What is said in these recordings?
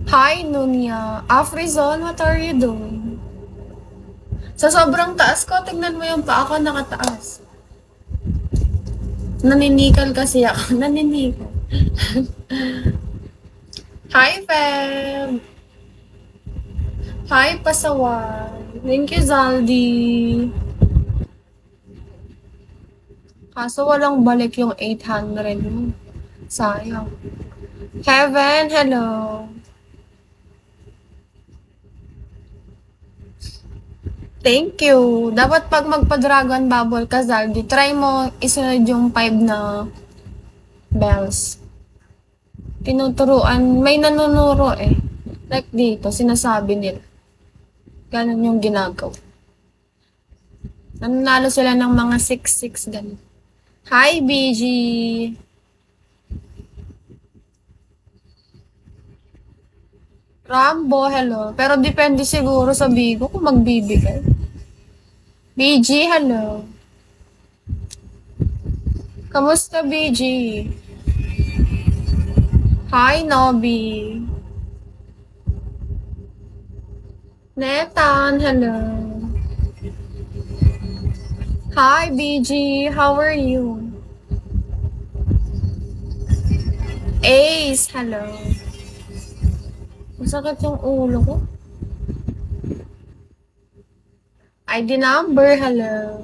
Hi, Nunya. Afrizon, what are you doing? Sa sobrang taas ko, tignan mo yung paa ko nakataas. Naninikal kasi ako. Naninikal. Hi, Feb. Hi, Pasaway. Thank you, Zaldi. Kaso walang balik yung 800 mo. Sayang. Heaven, hello. Thank you. Dapat pag magpa-dragon bubble ka, Zaldi, try mo isunod yung 5 na bells. Tinuturuan, may nanunuro eh. Like dito, sinasabi nila. Ganun yung ginagawa. Nanalo sila ng mga 6-6 ganun. Hi, BG! Rambo, hello. Pero depende siguro sa Bigo kung magbibigay. BG, hello. Kamusta, BG? Hi, Nobby. Netan, hello. Hi, BG. How are you? Ace, hello. Masakit yung ulo ko. ID number, hello.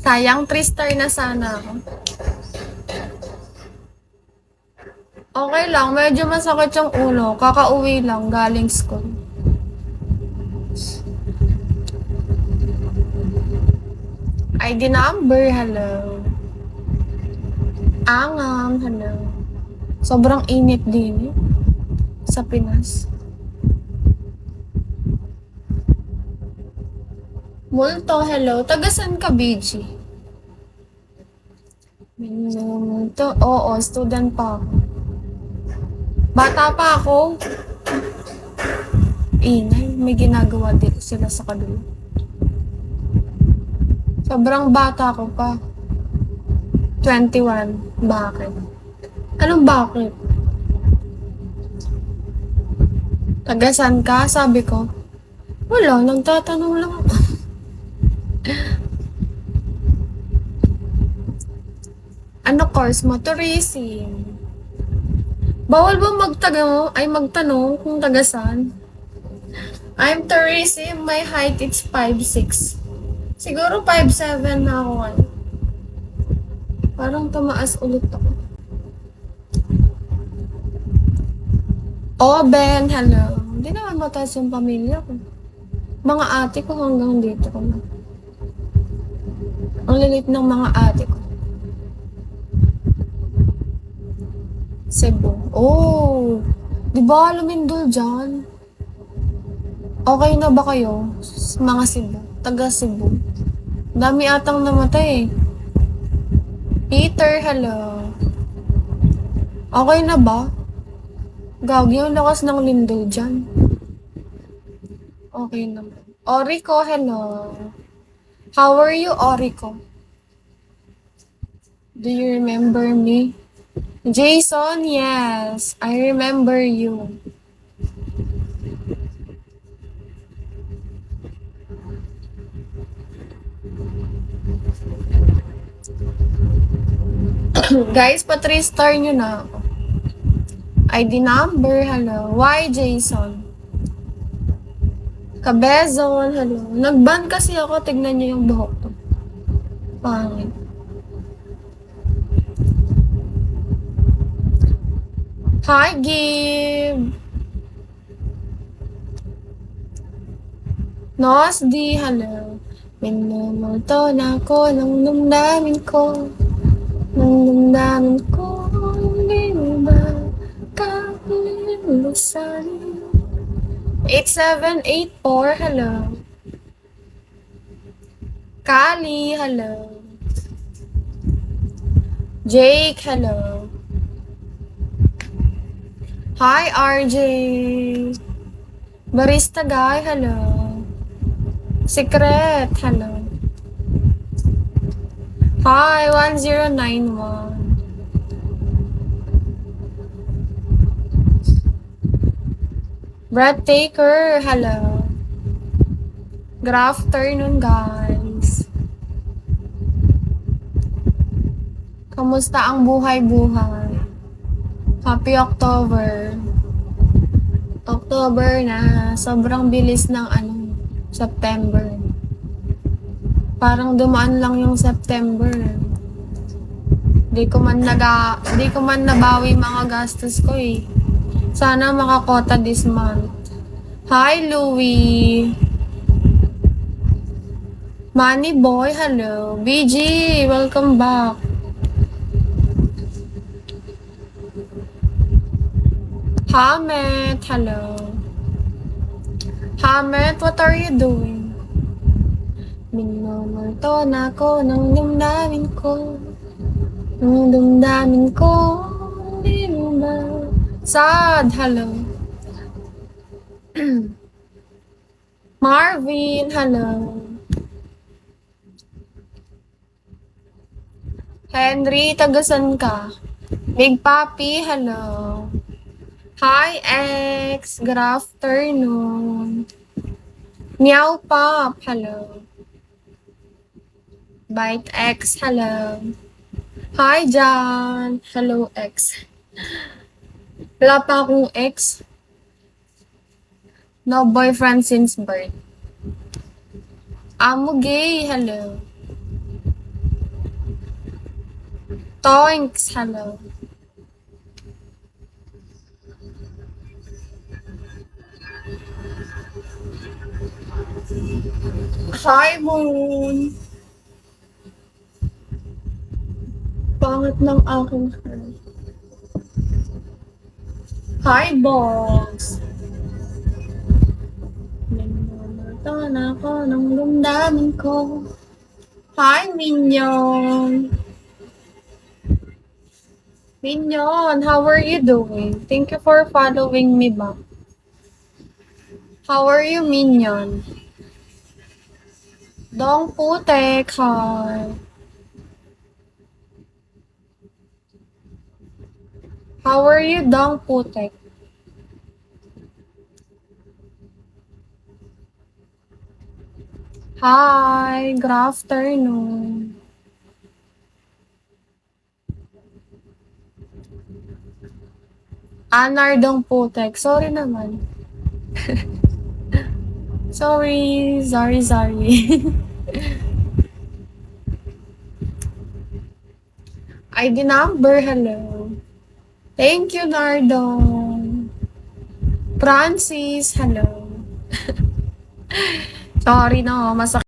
Sayang, 3-star na sana ako. Okay lang, medyo masakit yung ulo. Kakauwi lang, galing school. ID number, hello. Angam, hello. Sobrang init din eh, sa Pinas. Multo, hello. Tagasan ka, BG? Multo, oo, student pa ako. Bata pa ako. Ingay, may ginagawa dito sila sa kabila. Sobrang bata ko pa. 21. Bakit? Anong bakit? Tagasan ka? Sabi ko. Wala, nagtatanong lang ako. Ano course mo? Tourism. Bawal ba magtanong kung tagasan? I'm tourism, my height is 5'6". Siguro 5'7" na ako ngayon. Parang tumaas ulit ako. Oh, Ben, hello. Hindi naman mataas yung pamilya ko. Mga ate ko hanggang dito ko na. Ang lilit ng mga ate ko. Cebu. Oh, di ba lumindol dyan? Okay na ba kayo? Mga Cebu. Taga Cebu. Dami atang namatay eh. Peter, hello. Okay na ba? Gagi, yung lakas ng lindol dyan. Okay naman. Orico, hello. How are you, Orico? Do you remember me? Jason, yes. I remember you. Guys, pa 3-star nyo na ako. ID number, hello. Why, Jason? Kabezon, hello. Nag-ban kasi ako, tignan nyo yung buhok to. Pangit. Hi, Gib! Nosdi, hello. Minumulto na ako ng damdamin ko. Ng damdamin ko, hindi mo ba kakilimusan? 8784, hello. Kali, hello. Jake, hello. Hi, RJ. Barista guy, hello. Secret, hello. Hi, 1091. Breathtaker, hello. Good afternoon, guys. Kamusta ang buhay-buhay? Happy October. October na. Sobrang bilis ng September. Parang dumaan lang yung September. Di ko man nabawi mga gastos ko eh. Sana makakota this month. Hi, Louie. Money Boy, hello. BG, welcome back. Hamet, hello. Hamet, what are you doing? Minumulto na ko ng damdamin ko. Ng damdamin ko. Di mo ba? Sad, hello. Marvin, hello. Henry, tagasan ka? Big Papi, hello. Hi, X. Good afternoon. Meow Pop, hello. Bite X, hello. Hi, John. Hello, X. Wala pa akong ex. No boyfriend since birth. Amo gay, hello. Toinks, hello. Hi, Moon. Pangit ng aking hair. Hi, Boss. Nagmamata na ako ng damdamin ko. Hi, Minion. Minion, how are you doing? Thank you for following me back. How are you, Minion? Dong Putek, hi. How are you, Dong Putek? Hi, good afternoon. Anar Dong Putek, sorry naman. Sorry. ID number, hello. Thank you, Nardong. Francis, hello. Sorry no, masakit.